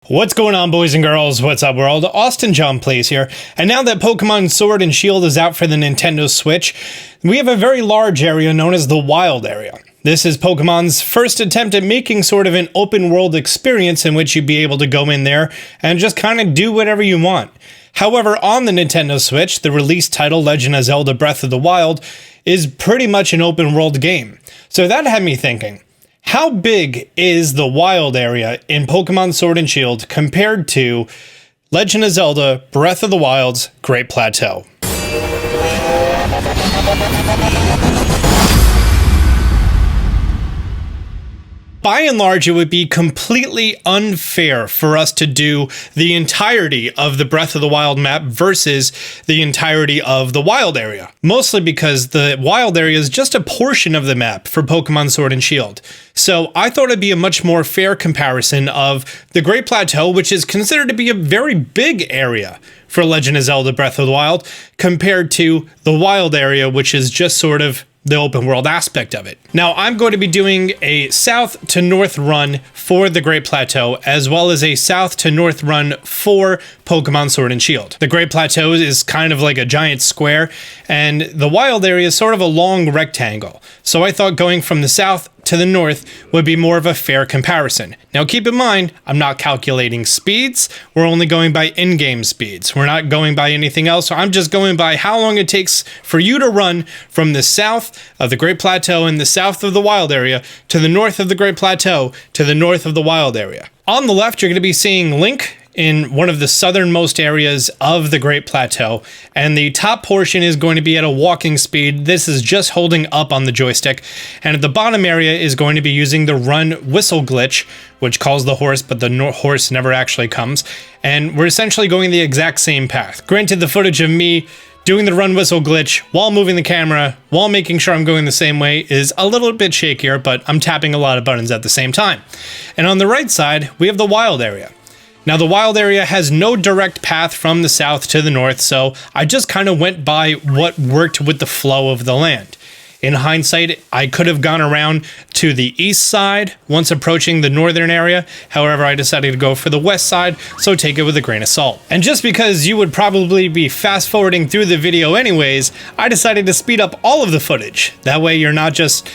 What's going on, boys and girls? What's up, world? Austin John Plays here, and now that Pokemon Sword and Shield is out for the Nintendo Switch, we have a very large area known as the Wild Area. This is Pokemon's first attempt at making sort of an open world experience in which you'd be able to go in there and just kind of do whatever you want. However, on the Nintendo Switch, the release title Legend of Zelda Breath of the Wild is pretty much an open world game. So that had me thinking, how big is the Wild Area in Pokemon Sword and Shield compared to Legend of Zelda Breath of the Wild's Great Plateau? By and large, it would be completely unfair for us to do the entirety of the Breath of the Wild map versus the entirety of the Wild Area. Mostly because the Wild Area is just a portion of the map for Pokemon Sword and Shield. So I thought it'd be a much more fair comparison of the Great Plateau, which is considered to be a very big area for Legend of Zelda Breath of the Wild, compared to the Wild Area, which is just sort of the open world aspect of it. Now, I'm going to be doing a south to north run for the Great Plateau, as well as a south to north run for Pokemon Sword and Shield. The Great Plateau is kind of like a giant square, and the Wild Area is sort of a long rectangle. So I thought going from the south to the north would be more of a fair comparison. Now keep in mind, I'm not calculating speeds, we're only going by in-game speeds. We're not going by anything else, so I'm just going by how long it takes for you to run from the south of the Great Plateau and the south of the Wild Area to the north of the Great Plateau to the north of the Wild Area. On the left, you're going to be seeing Link in one of the southernmost areas of the Great Plateau, and the top portion is going to be at a walking speed. This is just holding up on the joystick, and at the bottom area is going to be using the run whistle glitch, which calls the horse, but the horse never actually comes, and we're essentially going the exact same path. Granted, the footage of me doing the run whistle glitch while moving the camera, while making sure I'm going the same way, is a little bit shakier, but I'm tapping a lot of buttons at the same time. And on the right side, we have the Wild Area. Now, the Wild Area has no direct path from the south to the north, so I just kind of went by what worked with the flow of the land. In hindsight, I could have gone around to the east side once approaching the northern area. However, I decided to go for the west side, so take it with a grain of salt. And just because you would probably be fast forwarding through the video anyways, I decided to speed up all of the footage. That way you're not just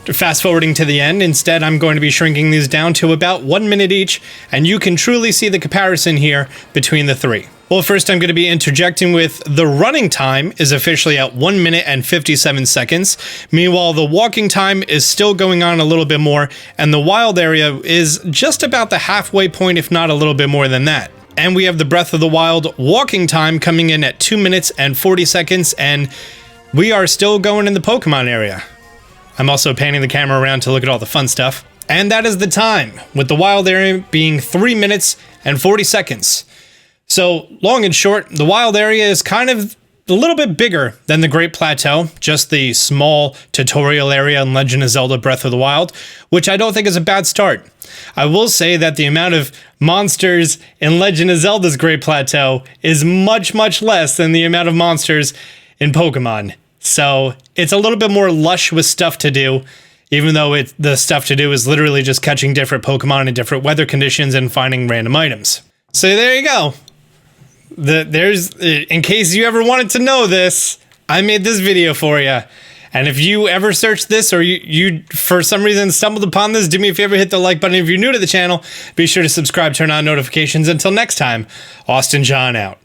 fast forwarding to the end. Instead, I'm going to be shrinking these down to about 1 minute each, and you can truly see the comparison here between the three. Well, first I'm going to be interjecting with the running time is officially at 1 minute and 57 seconds. Meanwhile, the walking time is still going on a little bit more, and the Wild Area is just about the halfway point, if not a little bit more than that. And we have the Breath of the Wild walking time coming in at 2 minutes and 40 seconds, and we are still going in the Pokemon area. I'm also panning the camera around to look at all the fun stuff. And that is the time, with the Wild Area being 3 minutes and 40 seconds. So, long and short, the Wild Area is kind of a little bit bigger than the Great Plateau, just the small tutorial area in Legend of Zelda Breath of the Wild, which I don't think is a bad start. I will say that the amount of monsters in Legend of Zelda's Great Plateau is much, much less than the amount of monsters in Pokemon. So it's a little bit more lush with stuff to do, even though the stuff to do is literally just catching different Pokemon in different weather conditions and finding random items. So there you go. In case you ever wanted to know this, I made this video for you. And if you ever searched this or you for some reason stumbled upon this, do me a favor, hit the like button. If you're new to the channel, be sure to subscribe, turn on notifications. Until next time, Austin John out.